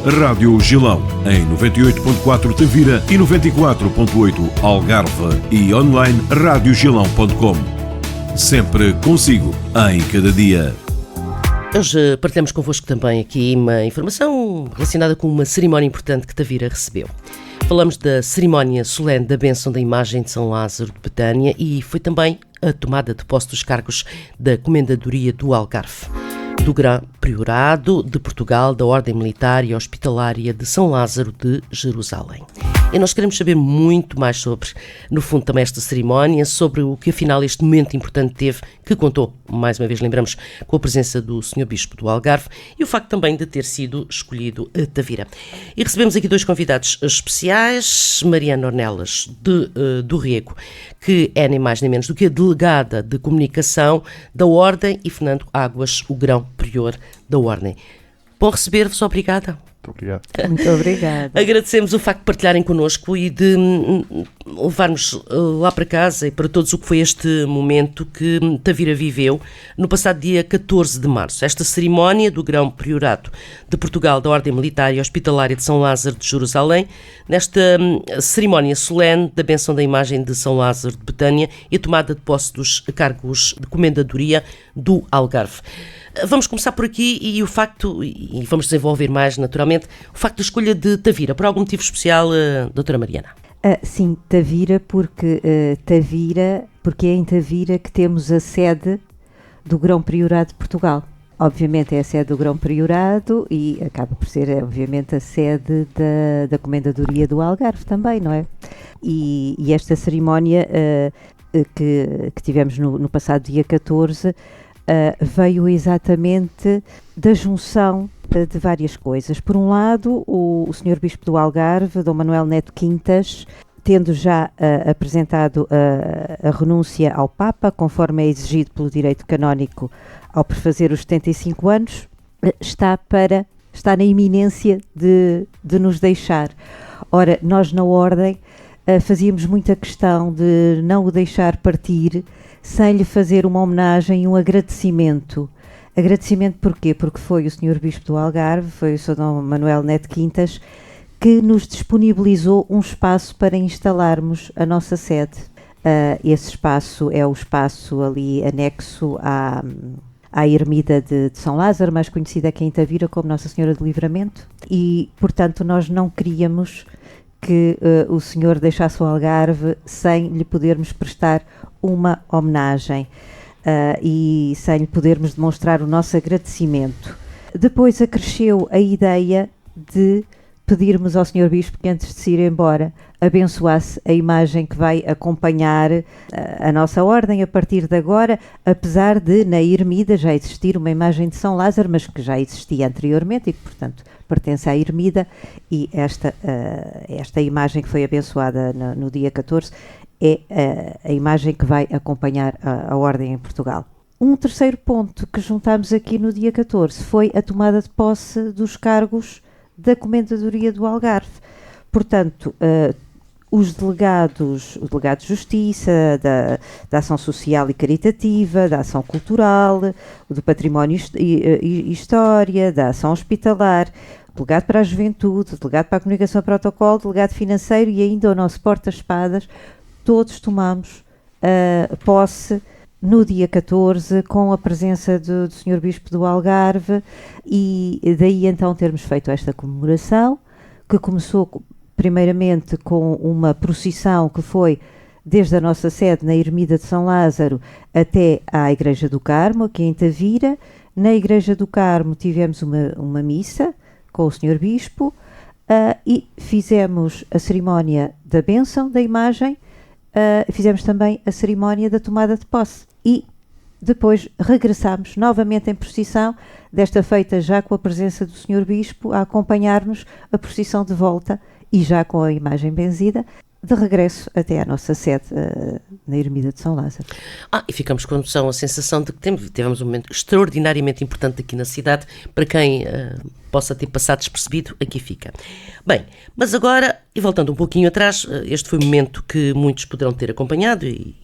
Rádio Gilão, em 98.4 Tavira e 94.8 Algarve e online radiogilão.com. Sempre consigo, em cada dia. Hoje partilhamos convosco também aqui uma informação relacionada com uma cerimónia importante que Tavira recebeu. Falamos da cerimónia solene da bênção da imagem de São Lázaro de Betânia e foi também a tomada de posse dos cargos da Comendadoria do Algarve, do Grão Priorado de Portugal, da Ordem Militar e Hospitalária de São Lázaro de Jerusalém. E nós queremos saber muito mais sobre, no fundo, também esta cerimónia, sobre o que afinal este momento importante teve, que contou, mais uma vez lembramos, com a presença do Sr. Bispo do Algarve e o facto também de ter sido escolhido a Tavira. E recebemos aqui dois convidados especiais, Mariana Ornelas, do Rego, que é nem mais nem menos do que a delegada de comunicação da Ordem, e Fernando Águas, o Grão Prior da Ordem. Bom receber-vos, obrigada. Muito obrigado. Muito obrigada. Agradecemos o facto de partilharem connosco e de levar-nos lá para casa e para todos o que foi este momento que Tavira viveu no passado dia 14 de março. Esta cerimónia do Grão Priorado de Portugal, da Ordem Militar e Hospitalária de São Lázaro de Jerusalém, nesta cerimónia solene da bênção da imagem de São Lázaro de Betânia e a tomada de posse dos cargos de Comendadoria do Algarve. Vamos começar por aqui e o facto, e vamos desenvolver mais naturalmente, o facto da escolha de Tavira, por algum motivo especial, doutora Mariana? Sim, Tavira, porque é em Tavira que temos a sede do Grão Priorado de Portugal. Obviamente é a sede do Grão Priorado e acaba por ser, obviamente, a sede da Comendadoria do Algarve também, não é? E esta cerimónia que tivemos no passado dia 14 veio exatamente da junção de várias coisas. Por um lado, o Sr. Bispo do Algarve, Dom Manuel Neto Quintas, tendo já apresentado a renúncia ao Papa, conforme é exigido pelo direito canónico ao prefazer os 75 anos, está na iminência de nos deixar. Ora, nós na Ordem fazíamos muita questão de não o deixar partir sem lhe fazer uma homenagem e um agradecimento. Agradecimento porquê? Porque foi o Sr. Bispo do Algarve, foi o Sr. Dom Manuel Neto Quintas, que nos disponibilizou um espaço para instalarmos a nossa sede. Esse espaço é o espaço ali anexo à ermida de São Lázaro, mais conhecida aqui em Tavira como Nossa Senhora do Livramento, e, portanto, nós não queríamos que o senhor deixasse o Algarve sem lhe podermos prestar uma homenagem e sem lhe podermos demonstrar o nosso agradecimento. Depois acresceu a ideia de pedirmos ao Sr. Bispo que, antes de se ir embora, abençoasse a imagem que vai acompanhar a nossa Ordem a partir de agora, apesar de na ermida já existir uma imagem de São Lázaro, mas que já existia anteriormente e que, portanto, pertence à ermida, e esta imagem que foi abençoada no dia 14 é a imagem que vai acompanhar a Ordem em Portugal. Um terceiro ponto que juntámos aqui no dia 14 foi a tomada de posse dos cargos da Comendadoria do Algarve. Portanto, os delegados de Justiça, da Ação Social e Caritativa, da Ação Cultural, do Património e História, da Ação Hospitalar, delegado para a Juventude, delegado para a Comunicação e Protocolo, delegado financeiro e ainda o nosso porta-espadas, todos tomamos posse no dia 14, com a presença do Sr. Bispo do Algarve, e daí então termos feito esta comemoração, que começou primeiramente com uma procissão que foi desde a nossa sede na Ermida de São Lázaro até à Igreja do Carmo, aqui em Tavira. Na Igreja do Carmo tivemos uma missa com o Sr. Bispo e fizemos a cerimónia da bênção da imagem, fizemos também a cerimónia da tomada de posse e depois regressámos novamente em procissão, desta feita já com a presença do Sr. Bispo a acompanhar-nos a procissão de volta e já com a imagem benzida, de regresso até à nossa sede na Ermida de São Lázaro. E ficamos com a sensação de que tivemos um momento extraordinariamente importante aqui na cidade. Para quem possa ter passado despercebido, aqui fica. Bem, mas agora, e voltando um pouquinho atrás, este foi um momento que muitos poderão ter acompanhado e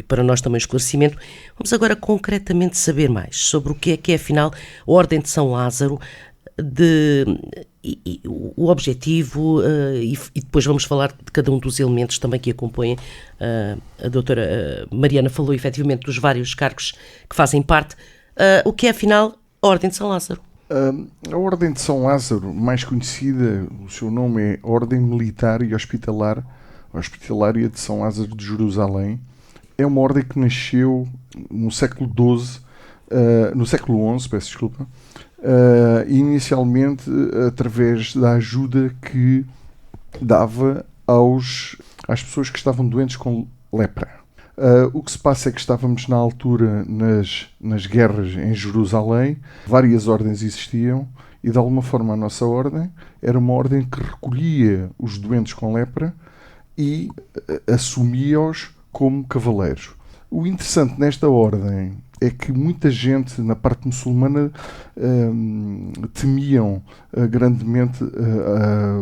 para nós também esclarecimento. Vamos agora concretamente saber mais sobre o que é afinal a Ordem de São Lázaro o objetivo, e depois vamos falar de cada um dos elementos também que acompanham. A doutora Mariana falou efetivamente dos vários cargos que fazem parte. O que é, afinal, a Ordem de São Lázaro? A Ordem de São Lázaro, mais conhecida, o seu nome é Ordem Militar e Hospitalária de São Lázaro de Jerusalém. É uma ordem que nasceu no século XI, no século XI, peço desculpa, inicialmente através da ajuda que dava às pessoas que estavam doentes com lepra. O que se passa é que estávamos na altura nas guerras em Jerusalém, várias ordens existiam e de alguma forma a nossa ordem era uma ordem que recolhia os doentes com lepra e assumia-os como cavaleiros. O interessante nesta ordem é que muita gente na parte muçulmana temiam grandemente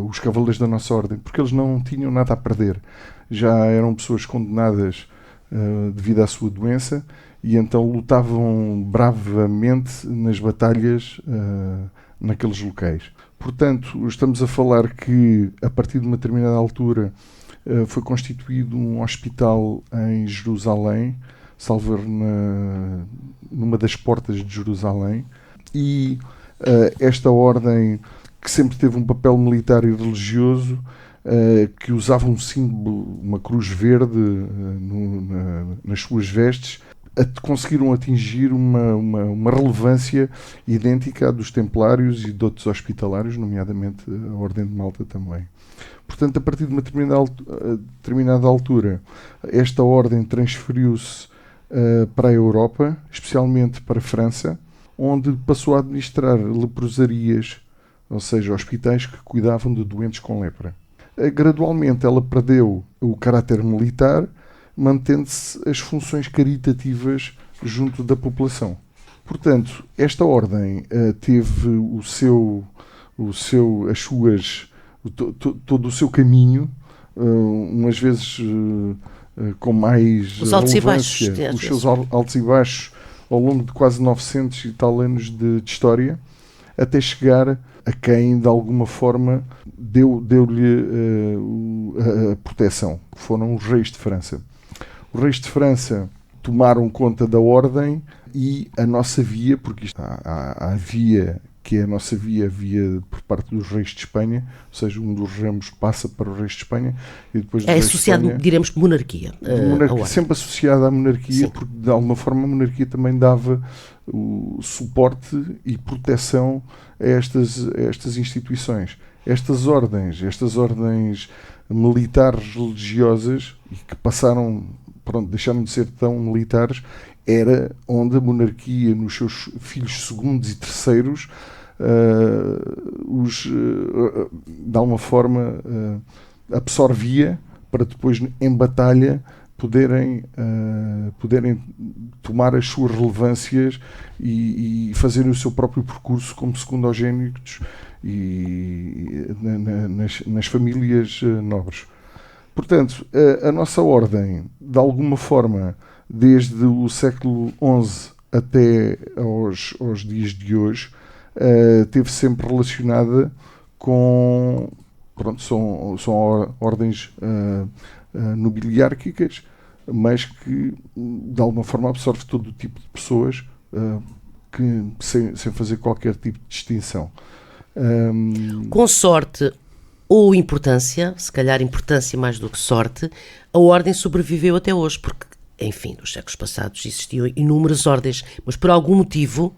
os cavaleiros da nossa ordem, porque eles não tinham nada a perder. Já eram pessoas condenadas devido à sua doença e então lutavam bravamente nas batalhas naqueles locais. Portanto, estamos a falar que a partir de uma determinada altura foi constituído um hospital em Jerusalém, salvo erro numa das portas de Jerusalém, e esta ordem, que sempre teve um papel militar e religioso, que usava um símbolo, uma cruz verde nas suas vestes, conseguiram atingir uma relevância idêntica à dos templários e de outros hospitalários, nomeadamente a Ordem de Malta também. Portanto, a partir de uma determinada altura, esta ordem transferiu-se para a Europa, especialmente para a França, onde passou a administrar leprosarias, ou seja, hospitais que cuidavam de doentes com lepra. Gradualmente ela perdeu o caráter militar, mantendo-se as funções caritativas junto da população. Portanto, esta ordem teve todo o seu caminho, umas vezes com mais os altos relevância, e baixos, os seus altos e baixos ao longo de quase 900 e tal anos de história, até chegar a quem de alguma forma deu-lhe a proteção, que foram os reis de França. Os reis de França tomaram conta da ordem e a nossa via, porque isto há a via que é a nossa via por parte dos reis de Espanha, ou seja, um dos ramos passa para os reis de Espanha e depois é associado, Espanha, diremos, monarquia. Sempre associada à monarquia, sim, porque de alguma forma a monarquia também dava o suporte e proteção a estas instituições. Estas ordens militares religiosas, e que deixaram de ser tão militares, era onde a monarquia, nos seus filhos segundos e terceiros, de alguma forma absorvia para depois, em batalha, poderem tomar as suas relevâncias e fazerem o seu próprio percurso como secundogénitos e nas famílias nobres. Portanto, a nossa ordem, de alguma forma, desde o século XI até aos dias de hoje, esteve sempre relacionada com... São ordens nobiliárquicas, mas que, de alguma forma, absorve todo o tipo de pessoas sem fazer qualquer tipo de distinção. Com sorte ou importância, se calhar importância mais do que sorte, a ordem sobreviveu até hoje, porque, enfim, nos séculos passados existiam inúmeras ordens, mas por algum motivo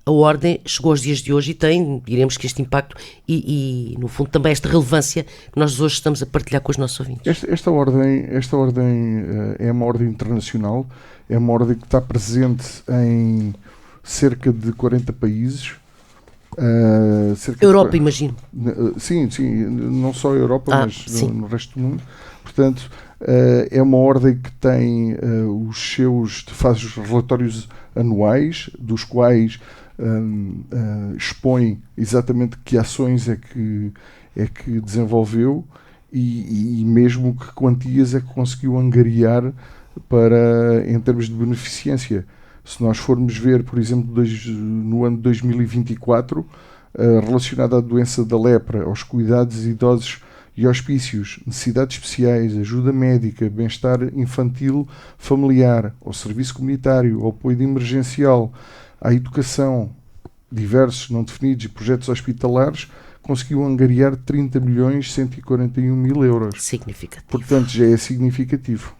a ordem chegou aos dias de hoje e tem, diremos que este impacto e no fundo também esta relevância que nós hoje estamos a partilhar com os nossos ouvintes. Esta ordem é uma ordem internacional, é uma ordem que está presente em cerca de 40 países. Europa, imagino. Sim, não só a Europa, mas no resto do mundo. Portanto, é uma ordem que tem faz os relatórios anuais, dos quais expõe exatamente que ações é que desenvolveu e mesmo que quantias é que conseguiu angariar em termos de beneficência. Se nós formos ver, por exemplo, no ano de 2024, relacionada à doença da lepra, aos cuidados idosos e hospícios, necessidades especiais, ajuda médica, bem-estar infantil familiar, ao serviço comunitário, ao apoio emergencial, à educação, diversos não definidos e projetos hospitalares, conseguiu angariar 30.141.000 euros. Significativo. Portanto, já é significativo.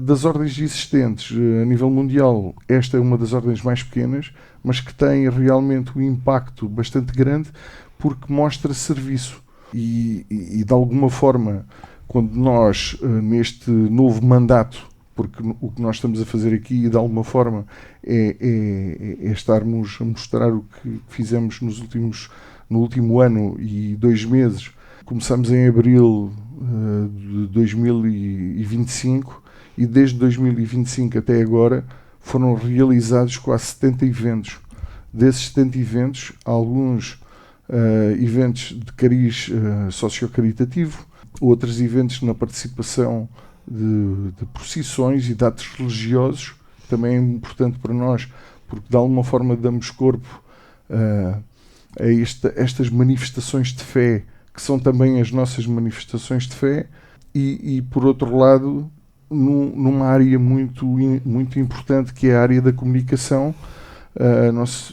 Das ordens existentes a nível mundial, esta é uma das ordens mais pequenas, mas que tem realmente um impacto bastante grande porque mostra serviço. E de alguma forma, quando nós, neste novo mandato, porque o que nós estamos a fazer aqui, de alguma forma, é estarmos a mostrar o que fizemos no último ano e 2 meses. Começamos em abril de 2025 e desde 2025 até agora foram realizados quase 70 eventos. Desses 70 eventos, alguns eventos de cariz sociocaritativo, outros eventos na participação de procissões e de atos religiosos, também é importante para nós, porque de alguma forma damos corpo a estas manifestações de fé, que são também as nossas manifestações de fé, e por outro lado, numa área muito importante, que é a área da comunicação.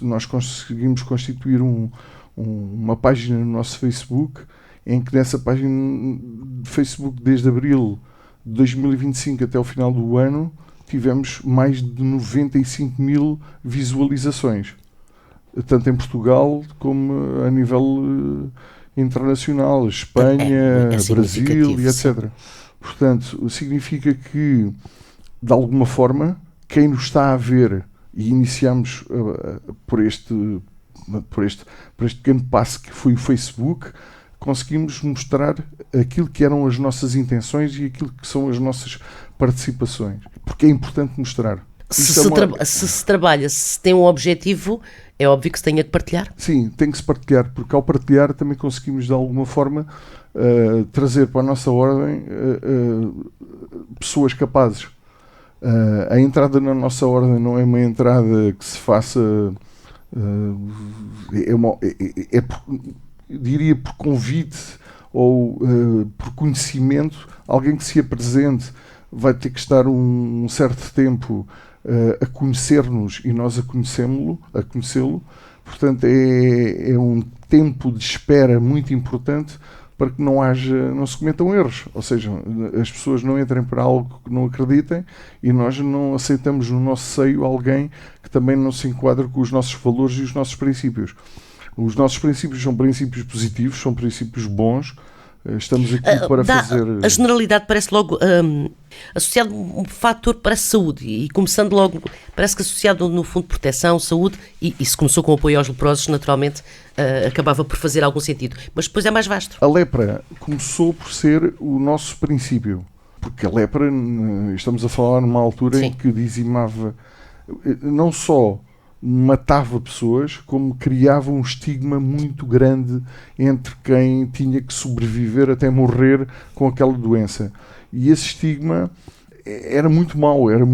Nós conseguimos constituir uma página no nosso Facebook, em que nessa página de Facebook, desde abril de 2025 até o final do ano, tivemos mais de 95.000 visualizações, tanto em Portugal como a nível internacional, Espanha, Brasil e etc. Portanto, significa que, de alguma forma, quem nos está a ver, e iniciamos por este pequeno passo que foi o Facebook, conseguimos mostrar aquilo que eram as nossas intenções e aquilo que são as nossas participações. Porque é importante mostrar. Se trabalha, se tem um objetivo, é óbvio que se tenha que partilhar. Sim, tem que se partilhar, porque ao partilhar também conseguimos, de alguma forma, trazer para a nossa ordem pessoas capazes. A entrada na nossa ordem não é uma entrada que se faça, diria, por convite ou por conhecimento. Alguém que se apresente vai ter que estar um certo tempo a conhecer-nos e nós a conhecê-lo. Portanto, é um tempo de espera muito importante para que não se cometam erros. Ou seja, as pessoas não entrem para algo que não acreditem e nós não aceitamos no nosso seio alguém que também não se enquadra com os nossos valores e os nossos princípios. Os nossos princípios são princípios positivos, são princípios bons. Estamos aqui para fazer... A generalidade parece logo associado um fator para a saúde e começando logo, parece que associado no fundo proteção, saúde, e se começou com o apoio aos leprosos, naturalmente acabava por fazer algum sentido, mas depois é mais vasto. A lepra começou por ser o nosso princípio, porque a lepra, estamos a falar numa altura Sim. em que dizimava, não só matava pessoas, como criava um estigma muito grande entre quem tinha que sobreviver até morrer com aquela doença. E esse estigma era muito mau, era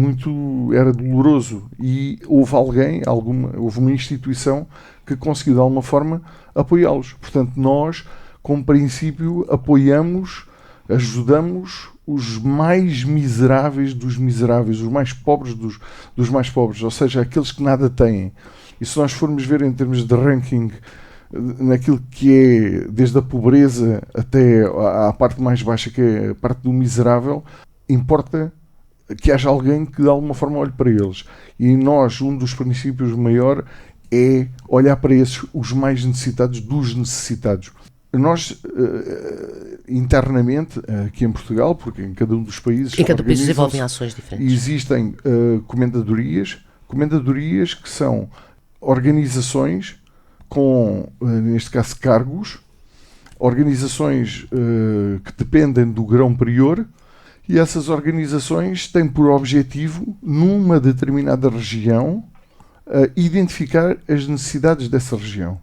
doloroso. E houve houve uma instituição que conseguiu de alguma forma apoiá-los. Portanto, nós, como princípio, apoiamos, ajudamos os mais miseráveis dos miseráveis, os mais pobres dos mais pobres, ou seja, aqueles que nada têm. E se nós formos ver em termos de ranking, naquilo que é desde a pobreza até à parte mais baixa, que é a parte do miserável, importa que haja alguém que de alguma forma olhe para eles. E nós, um dos princípios maior é olhar para esses, os mais necessitados dos necessitados. Nós, internamente, aqui em Portugal, porque em cada um dos países... Em cada país desenvolvem ações diferentes. Existem comendadorias que são organizações com, neste caso, cargos, organizações que dependem do grão prior, e essas organizações têm por objetivo, numa determinada região, identificar as necessidades dessa região.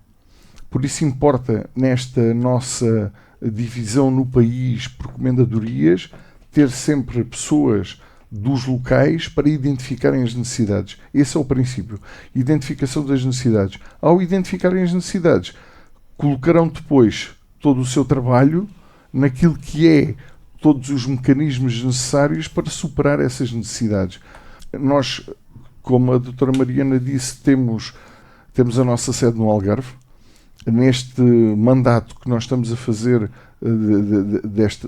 Por isso importa, nesta nossa divisão no país por comendadorias, ter sempre pessoas dos locais para identificarem as necessidades. Esse é o princípio. Identificação das necessidades. Ao identificarem as necessidades, colocarão depois todo o seu trabalho naquilo que é todos os mecanismos necessários para superar essas necessidades. Nós, como a doutora Mariana disse, temos a nossa sede no Algarve. Neste mandato que nós estamos a fazer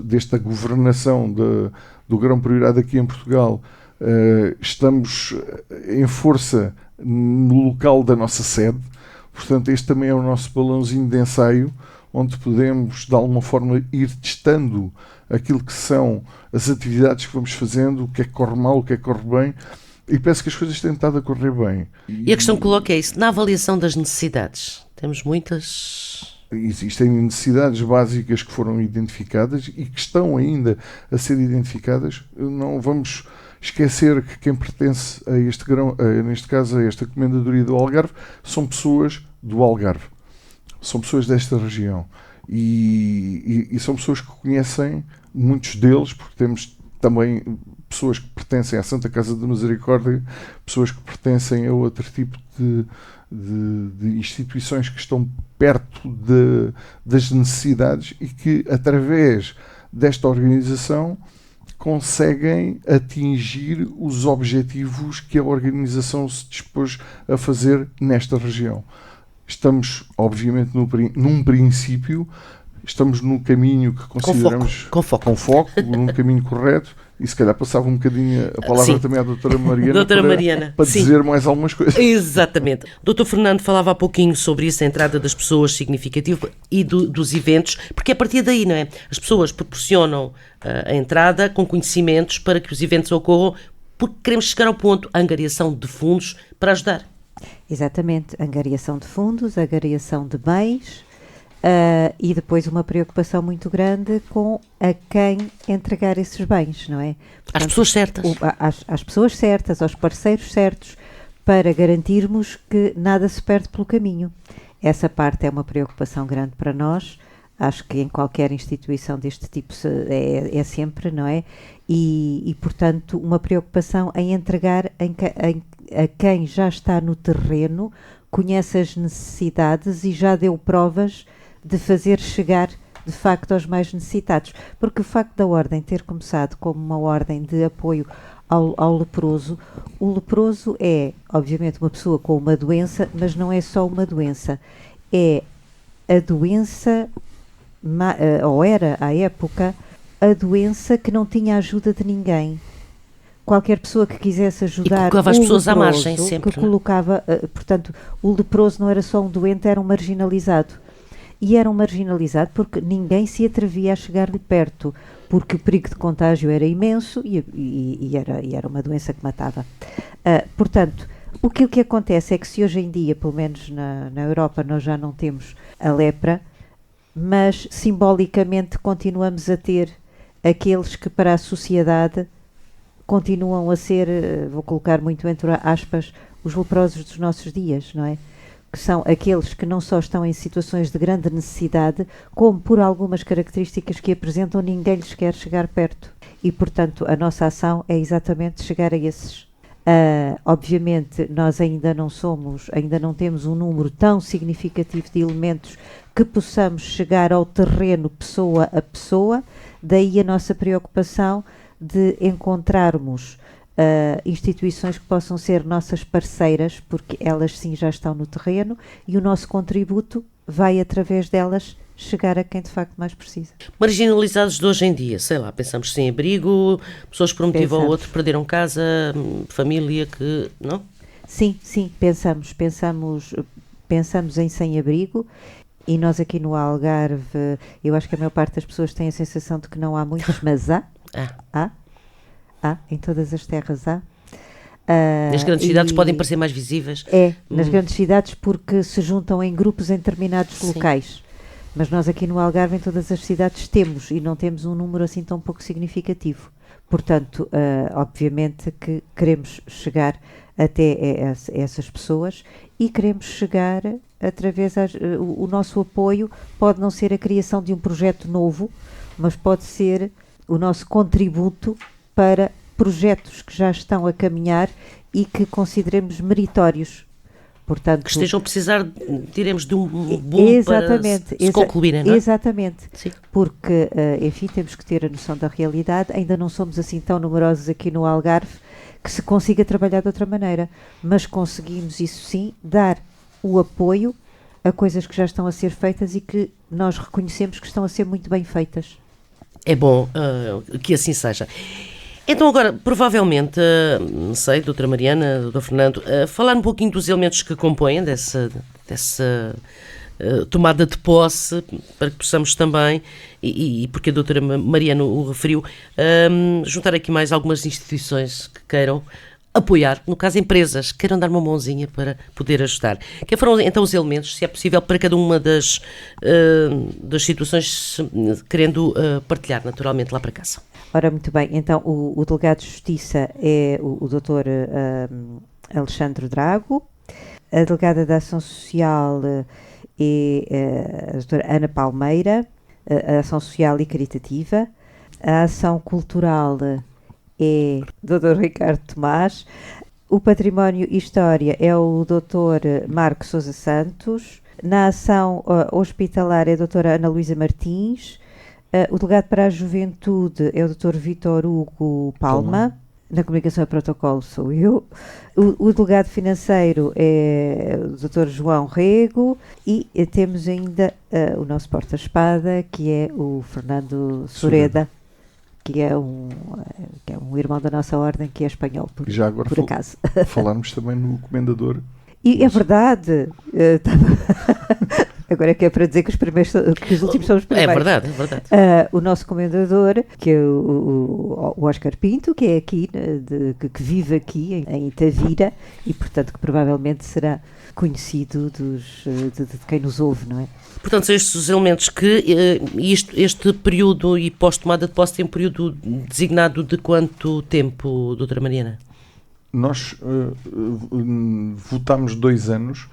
desta governação do grão priorado aqui em Portugal, estamos em força no local da nossa sede. Portanto, este também é o nosso balãozinho de ensaio, onde podemos, de alguma forma, ir testando aquilo que são as atividades que vamos fazendo, o que é que corre mal, o que é que corre bem, e penso que as coisas têm estado a correr bem. E a questão que coloco é isso, na avaliação das necessidades, temos muitas... Existem necessidades básicas que foram identificadas e que estão ainda a ser identificadas. Não vamos esquecer que quem pertence a este grão, neste caso a esta Comendadoria do Algarve, são pessoas do Algarve. São pessoas desta região. E são pessoas que conhecem, muitos deles, porque temos também pessoas que pertencem à Santa Casa da Misericórdia, pessoas que pertencem a outro tipo de instituições que estão perto das necessidades e que, através desta organização, conseguem atingir os objetivos que a organização se dispôs a fazer nesta região. Estamos, obviamente, num princípio, estamos no caminho que consideramos com foco, num caminho correto, e se calhar passava um bocadinho a palavra sim. também à doutora Mariana, para sim. dizer mais algumas coisas. Exatamente. Dr. Fernando falava há pouquinho sobre isso, a entrada das pessoas significativa e dos eventos, porque é a partir daí, não é? As pessoas proporcionam a entrada com conhecimentos para que os eventos ocorram, porque queremos chegar ao ponto, a angariação de fundos para ajudar. Exatamente, angariação de fundos, angariação de bens, e depois uma preocupação muito grande com a quem entregar esses bens, não é? Portanto, às pessoas certas. Às pessoas certas, aos parceiros certos, para garantirmos que nada se perde pelo caminho. Essa parte é uma preocupação grande para nós, acho que em qualquer instituição deste tipo é sempre, não é? E, portanto, uma preocupação em entregar a quem já está no terreno, conhece as necessidades e já deu provas de fazer chegar, de facto, aos mais necessitados. Porque o facto da Ordem ter começado como uma ordem de apoio ao leproso, o leproso é, obviamente, uma pessoa com uma doença, mas não é só uma doença. É a doença, ou era, à época, a doença que não tinha ajuda de ninguém. Qualquer pessoa que quisesse ajudar e colocava as pessoas leproso, à margem sempre. Que colocava, portanto, o leproso não era só um doente, era um marginalizado. E era um marginalizado porque ninguém se atrevia a chegar-lhe perto, porque o perigo de contágio era imenso e era uma doença que matava. Portanto, o que acontece é que se hoje em dia, pelo menos na Europa, nós já não temos a lepra, mas simbolicamente continuamos a ter aqueles que para a sociedade continuam a ser, vou colocar muito entre aspas, os leprosos dos nossos dias, não é? Que são aqueles que não só estão em situações de grande necessidade, como por algumas características que apresentam, ninguém lhes quer chegar perto. E, portanto, a nossa ação é exatamente chegar a esses. Obviamente, nós ainda não temos um número tão significativo de elementos que possamos chegar ao terreno pessoa a pessoa, daí a nossa preocupação de encontrarmos instituições que possam ser nossas parceiras, porque elas sim já estão no terreno e o nosso contributo vai através delas chegar a quem de facto mais precisa. Marginalizados de hoje em dia, sei lá, pensamos sem abrigo, pessoas que por um motivo ou outro perderam casa, família que... não? Sim, pensamos em sem-abrigo. E nós aqui no Algarve, eu acho que a maior parte das pessoas tem a sensação de que não há muitos, mas há, em todas as terras há. Nas grandes cidades podem parecer mais visíveis. Nas grandes cidades porque se juntam em grupos em determinados locais. Mas nós aqui no Algarve, em todas as cidades, temos, e não temos um número assim tão pouco significativo. Portanto, obviamente que queremos chegar até essas pessoas e queremos chegar através o nosso apoio pode não ser a criação de um projeto novo, mas pode ser o nosso contributo para projetos que já estão a caminhar e que consideremos meritórios. Portanto, que estejam a precisar, diremos, de um boom para se concluírem, não é? Exatamente. Sim. Porque, enfim, temos que ter a noção da realidade. Ainda não somos assim tão numerosos aqui no Algarve que se consiga trabalhar de outra maneira. Mas conseguimos, isso sim, dar o apoio a coisas que já estão a ser feitas e que nós reconhecemos que estão a ser muito bem feitas. É bom que assim seja. Então agora, provavelmente, não sei, doutora Mariana, doutor Fernando, falar um pouquinho dos elementos que compõem dessa tomada de posse, para que possamos também, e porque a doutora Mariana o referiu, juntar aqui mais algumas instituições que queiram apoiar, no caso empresas, que queiram dar uma mãozinha para poder ajudar. Que foram então os elementos, se é possível, para cada uma das situações, querendo partilhar naturalmente lá para casa. Ora, muito bem, então o delegado de Justiça é o doutor Alexandre Drago, a delegada da Ação Social é a doutora Ana Palmeira, a Ação Social e Caritativa, a Ação Cultural é o Dr. Ricardo Tomás, o Património e História é o Dr. Marco Sousa Santos, na Ação Hospitalar é a doutora Ana Luísa Martins, o delegado para a Juventude é o Dr. Vítor Hugo Palma. Na Comunicação e Protocolo sou eu. O delegado financeiro é o Dr. João Rego e temos ainda o nosso porta-espada, que é o Fernando Sureda, que é um irmão da nossa ordem, que é espanhol, já agora por acaso. Falarmos também no comendador. E é verdade. Agora é que é para dizer que os últimos são os primeiros. É verdade, é verdade. O nosso comendador, que é o Óscar Pinto, que é aqui, que vive aqui em Tavira e, portanto, que provavelmente será conhecido de quem nos ouve, não é? Portanto, são estes os elementos que este período e pós-tomada de posse tem um período designado de quanto tempo, doutora Mariana? Nós votámos 2 anos.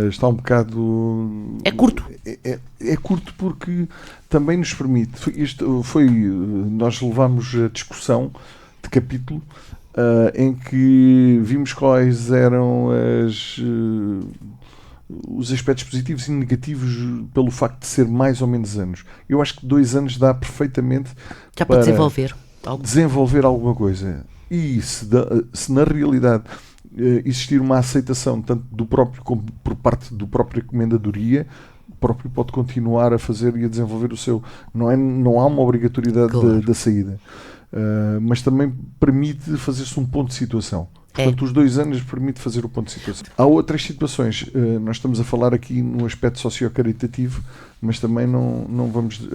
Está um bocado... É curto. É curto porque também nos permite... Nós levámos a discussão de capítulo em que vimos quais eram os aspectos positivos e negativos pelo facto de ser mais ou menos anos. Eu acho que 2 anos dá perfeitamente já para desenvolver alguma coisa. E se na realidade existir uma aceitação tanto do próprio como por parte do próprio Comendadoria, o próprio pode continuar a fazer e a desenvolver o seu. Não há uma obrigatoriedade da saída, mas também permite fazer-se um ponto de situação. Portanto, os 2 anos permite fazer o ponto de situação. Há outras situações, nós estamos a falar aqui no aspecto socio-caritativo, mas também não vamos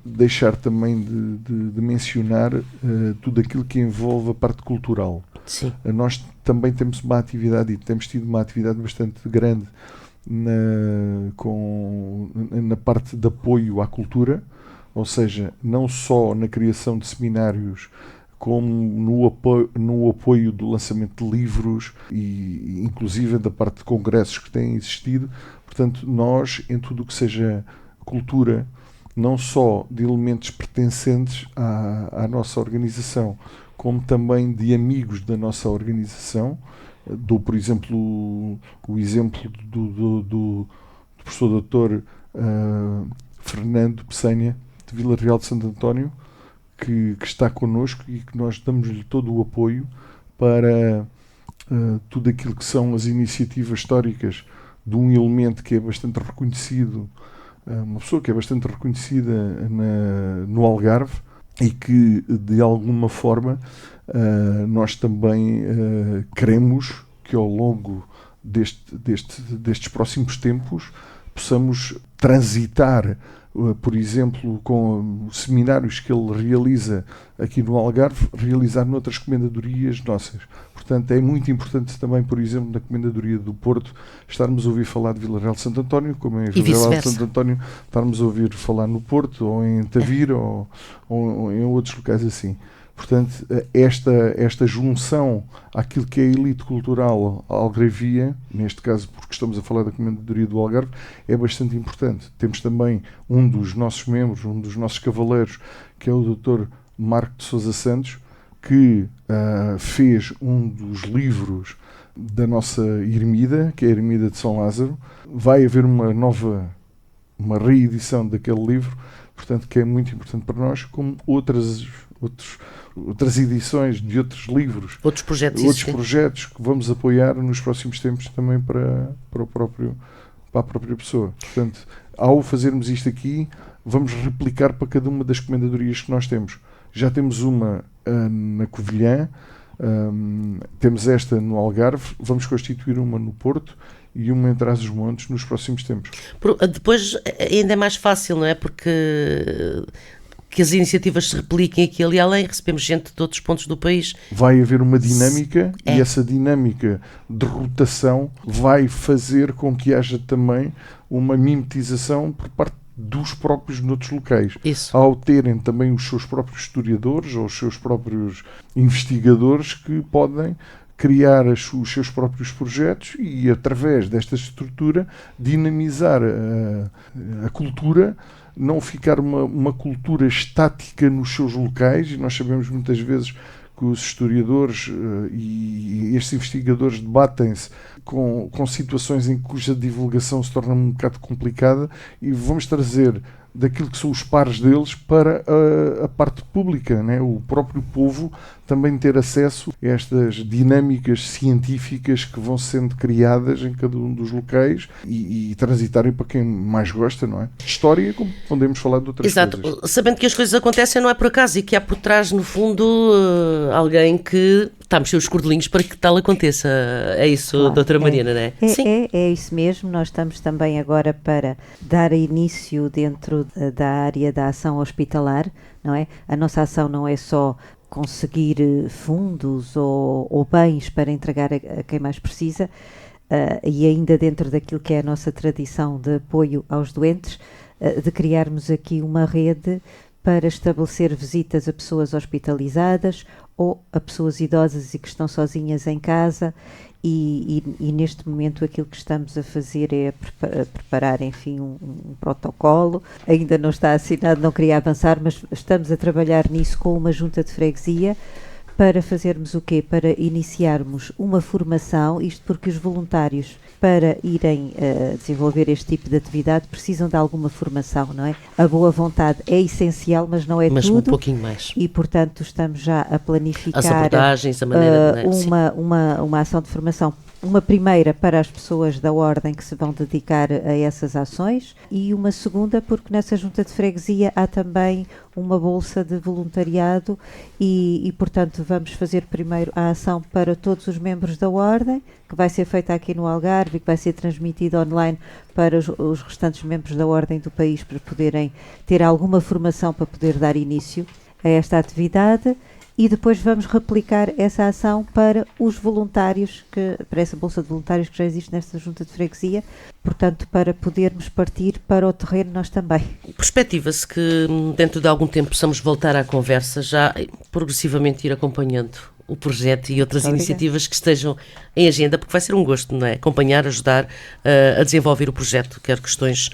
deixar também de mencionar tudo aquilo que envolve a parte cultural. Sim. Nós também temos uma atividade e temos tido uma atividade bastante grande na parte de apoio à cultura, ou seja, não só na criação de seminários, como no apoio do lançamento de livros e inclusive da parte de congressos que têm existido. Portanto, nós, em tudo o que seja cultura, não só de elementos pertencentes à nossa organização, como também de amigos da nossa organização. Dou, por exemplo, o exemplo do professor doutor Fernando Pessanha, de Vila Real de Santo António, que está connosco e que nós damos-lhe todo o apoio para tudo aquilo que são as iniciativas históricas de um elemento que é bastante reconhecido, uma pessoa que é bastante reconhecida no Algarve, e que de alguma forma nós também queremos que ao longo destes próximos tempos possamos transitar, por exemplo, com seminários que ele realiza aqui no Algarve, realizar noutras comendadorias nossas. Portanto, é muito importante também, por exemplo, na Comendadoria do Porto, estarmos a ouvir falar de Vila Real de Santo António, como em Vila Real de Santo António, estarmos a ouvir falar no Porto, ou em Tavira, ou em outros locais assim. Portanto, esta junção àquilo que é a elite cultural algarvia, neste caso porque estamos a falar da Comendadoria do Algarve, é bastante importante. Temos também um dos nossos membros, um dos nossos cavaleiros, que é o Dr. Marco de Sousa Santos, que fez um dos livros da nossa Ermida, que é a Ermida de São Lázaro. Vai haver uma reedição daquele livro, portanto, que é muito importante para nós, como outras edições de outros livros, outros projetos que vamos apoiar nos próximos tempos também para a própria pessoa. Portanto, ao fazermos isto aqui, vamos replicar para cada uma das comendadorias que nós temos. Já temos uma na Covilhã, temos esta no Algarve, vamos constituir uma no Porto e uma em Trás-os-Montes nos próximos tempos. Depois ainda é mais fácil, não é? Porque que as iniciativas se repliquem aqui ali além, recebemos gente de outros pontos do país. Vai haver uma dinâmica e essa dinâmica de rotação vai fazer com que haja também uma mimetização por parte dos próprios noutros locais. Isso. Ao terem também os seus próprios historiadores ou os seus próprios investigadores que podem criar os seus próprios projetos e, através desta estrutura, dinamizar a cultura, não ficar uma cultura estática nos seus locais. E nós sabemos muitas vezes que os historiadores e estes investigadores debatem-se com situações em cuja divulgação se torna um bocado complicada, e vamos trazer daquilo que são os pares deles para a parte pública, né? O próprio povo também ter acesso a estas dinâmicas científicas que vão sendo criadas em cada um dos locais e transitarem para quem mais gosta, não é? História, como podemos falar de outras Exato. coisas. Sabendo que as coisas acontecem não é por acaso e que há por trás, no fundo, alguém que está a mexer os cordelinhos para que tal aconteça. É isso, Claro, doutora Mariana, não é? Sim. É isso mesmo. Nós estamos também agora para dar início dentro da área da ação hospitalar, não é? A nossa ação não é só conseguir fundos ou bens para entregar a quem mais precisa, e ainda dentro daquilo que é a nossa tradição de apoio aos doentes, de criarmos aqui uma rede para estabelecer visitas a pessoas hospitalizadas ou a pessoas idosas e que estão sozinhas em casa. E neste momento aquilo que estamos a fazer é preparar, enfim, um protocolo. Ainda não está assinado, não queria avançar, mas estamos a trabalhar nisso com uma junta de freguesia para fazermos o quê? Para iniciarmos uma formação, isto porque os voluntários, para irem desenvolver este tipo de atividade, precisam de alguma formação, não é? A boa vontade é essencial, mas não é mas tudo. Um pouquinho mais. E, portanto, estamos já a planificar as abordagens, a maneira uma ação de formação. Uma primeira para as pessoas da Ordem que se vão dedicar a essas ações, e uma segunda porque nessa junta de freguesia há também uma bolsa de voluntariado e portanto vamos fazer primeiro a ação para todos os membros da Ordem, que vai ser feita aqui no Algarve e que vai ser transmitida online para os restantes membros da Ordem do país, para poderem ter alguma formação para poder dar início a esta atividade. E depois vamos replicar essa ação para os voluntários, para essa bolsa de voluntários que já existe nesta junta de freguesia, portanto, para podermos partir para o terreno nós também. Perspectiva-se que dentro de algum tempo possamos voltar à conversa, já progressivamente ir acompanhando o projeto e outras iniciativas que estejam em agenda, porque vai ser um gosto, não é? Acompanhar, ajudar a desenvolver o projeto, quer questões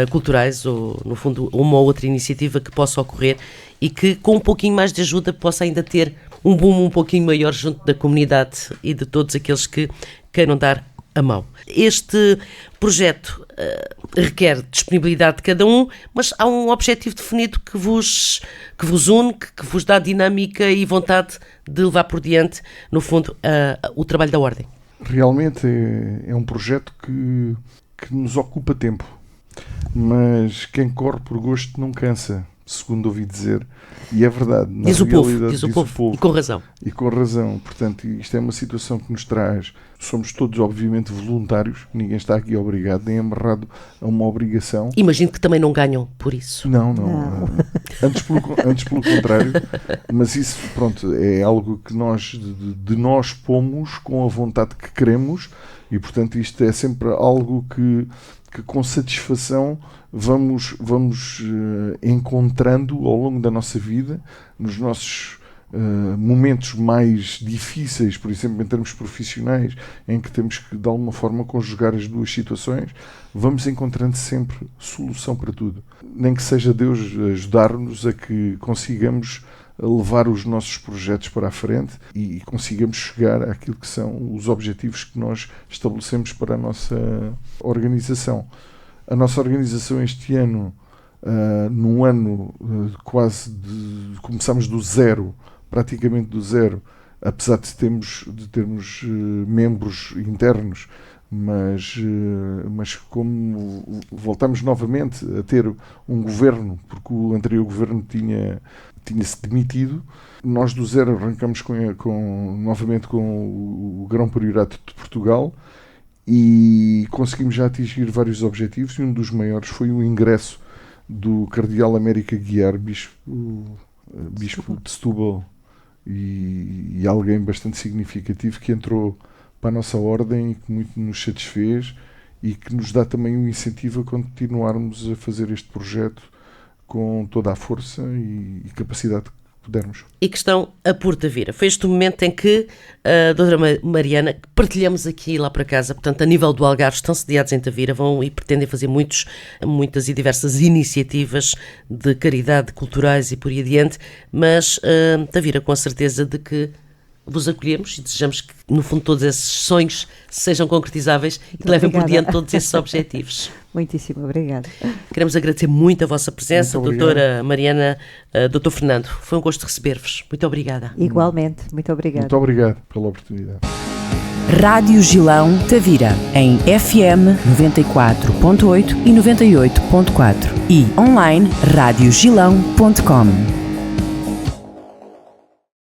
culturais ou, no fundo, uma ou outra iniciativa que possa ocorrer e que, com um pouquinho mais de ajuda, possa ainda ter um boom um pouquinho maior junto da comunidade e de todos aqueles que queiram dar a mão. Este projeto requer disponibilidade de cada um, mas há um objetivo definido que vos une, que vos dá dinâmica e vontade de levar por diante, no fundo, o trabalho da Ordem. Realmente é um projeto que nos ocupa tempo, mas quem corre por gosto não cansa, segundo ouvi dizer, e é verdade. Diz o povo, e com razão. E com razão. Portanto, isto é uma situação que nos traz, somos todos obviamente voluntários, ninguém está aqui obrigado, nem amarrado a uma obrigação. Imagino que também não ganham por isso. Não. Antes pelo contrário, mas isso, pronto, é algo que nós, de nós pomos com a vontade que queremos, e portanto isto é sempre algo que com satisfação vamos encontrando ao longo da nossa vida, nos nossos momentos mais difíceis, por exemplo, em termos profissionais, em que temos que, de alguma forma, conjugar as duas situações, vamos encontrando sempre solução para tudo. Nem que seja Deus ajudar-nos a que consigamos levar os nossos projetos para a frente e consigamos chegar àquilo que são os objetivos que nós estabelecemos para a nossa organização. A nossa organização este ano, num ano começamos do zero, praticamente do zero, apesar de termos membros internos, mas como voltamos novamente a ter um governo, porque o anterior governo tinha-se demitido, nós do zero arrancamos novamente com o Grão Priorato de Portugal e conseguimos já atingir vários objetivos, e um dos maiores foi o ingresso do Cardeal América Guiar, bispo de Setúbal, e alguém bastante significativo que entrou para a nossa ordem e que muito nos satisfez e que nos dá também um incentivo a continuarmos a fazer este projeto com toda a força e capacidade que pudermos. E que estão a por Tavira. Foi este o momento em que a doutora Mariana, partilhamos aqui lá para casa, portanto, a nível do Algarve, estão sediados em Tavira, vão e pretendem fazer muitas e diversas iniciativas de caridade, culturais e por aí adiante, mas Tavira, com a certeza de que vos acolhemos e desejamos que, no fundo, todos esses sonhos sejam concretizáveis e que levem por diante todos esses objetivos. Muitíssimo obrigada. Queremos agradecer muito a vossa presença, doutora Mariana, doutor Fernando. Foi um gosto receber-vos. Muito obrigada. Igualmente, muito obrigada. Muito obrigado pela oportunidade. Rádio Gilão Tavira, em FM 94.8 e 98.4 e online radiogilão.com.